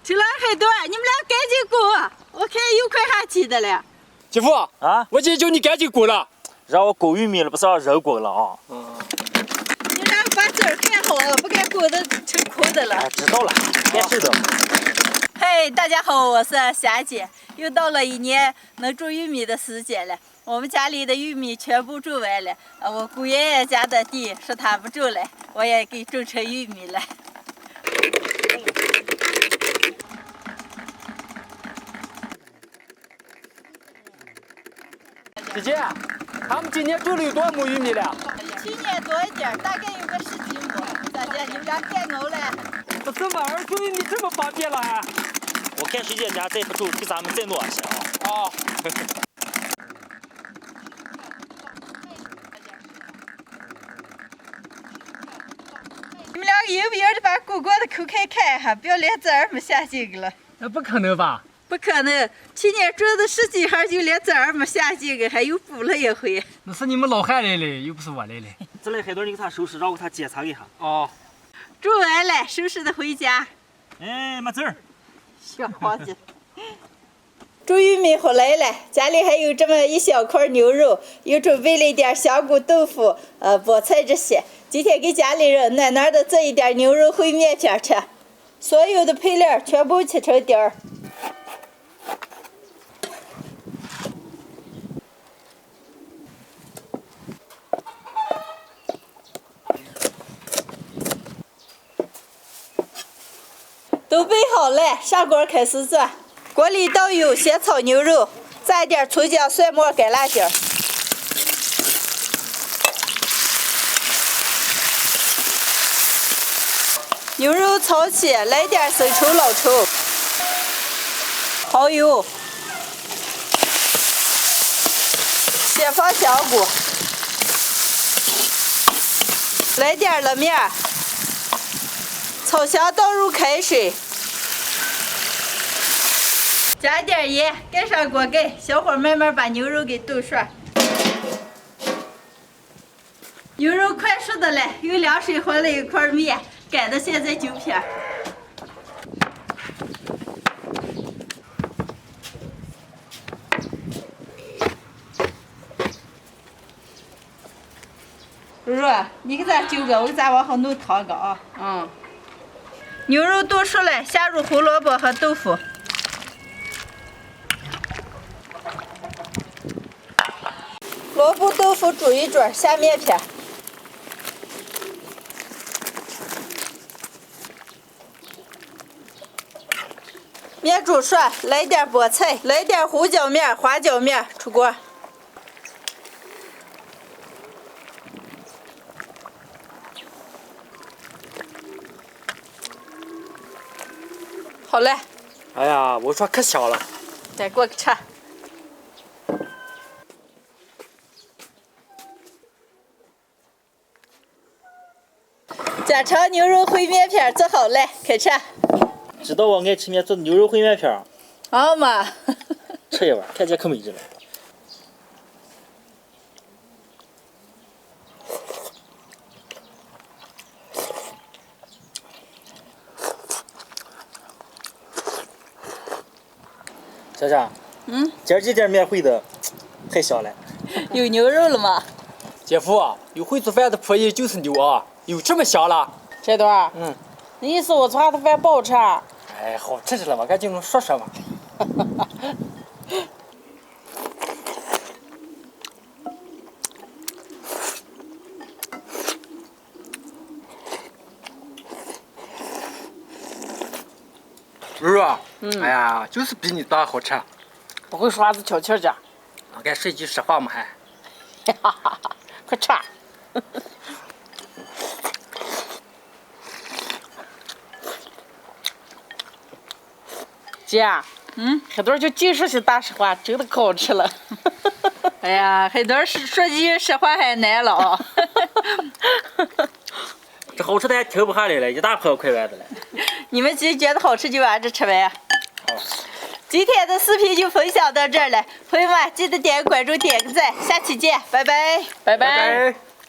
这来很多，你们俩赶紧过，我看又快下期的了。姐夫啊，我姐叫你赶紧过了。让我过玉米了，不是让人过了啊。你俩把字儿看好，不该过的成空的了。哎，知道了，该知道。嘿，大家好，我是霞姐，又到了一年能种玉米的时间了。我们家里的玉米全部种完了，我姑爷爷家的地是他不种了，我也给种成玉米了。姐姐，他们今年种了有多少亩玉米了？去年多一点，大概有个10几亩。大姐，你们俩看熬了？不是嘛，儿种玉米这么方便了啊！我看谁家再不种，给咱们再挪些啊。哦。你们两个有没有的把果果的口看看一下，不要连籽儿没下进去了。那不可能吧？不可能，去年种的10几行就连籽儿没下进去，还又补了一回。那是你们老汉来的，又不是我来的。这来很多人给他收拾，让我给他检查一下。哦。种完了，收拾的回家。哎，没字儿。小伙计。种玉米回来了，家里还有这么一小块牛肉，又准备了一点香菇、豆腐、菠菜这些。今天给家里人暖暖的做一点牛肉烩面片吃。所有的配料全部切成丁儿。都备好了，上锅开始做。锅里倒油，先炒牛肉，炸一点葱姜蒜末干辣椒。牛肉炒起，来点生抽、老抽，蚝油，先放香菇，来点了面，炒香倒入开水。加点盐，盖上锅盖，小火慢慢把牛肉给炖熟。牛肉快熟的了，用凉水和了一块面，擀的现在9片。如如，你给咱揪个，我给咱往后弄汤个啊。嗯。牛肉炖熟了，下入胡萝卜和豆腐。萝卜豆腐煮一煮，下面片。面煮熟，来点菠菜，来点胡椒面、花椒面，出锅。好嘞。哎呀，我说可香了。再过个茶。家常牛肉烩面片做好了，开吃。知道我爱吃面，做牛肉烩面片。好嘛。吃一碗，看见可美着了。小霞，今儿这点面烩的太香了。有牛肉了吗？姐夫，有会做饭的婆姨就是牛啊，有这么香了？这段你意思我做的饭不好吃？哎，好吃着了嘛，赶紧说说嘛。如如，哎呀，就是比你做好吃。不会耍子悄悄的。我该说句实话嘛还。快吃。姐，很多人就尽说些大实话，真的可好吃了。哎呀，很多人说句实话还难了啊。这好吃的还停不下来了，一大盆快完的了。你们既觉得好吃就按着吃呗。好。今天的视频就分享到这儿了，朋友们记得点个关注，点个赞，下期见，拜拜，拜拜。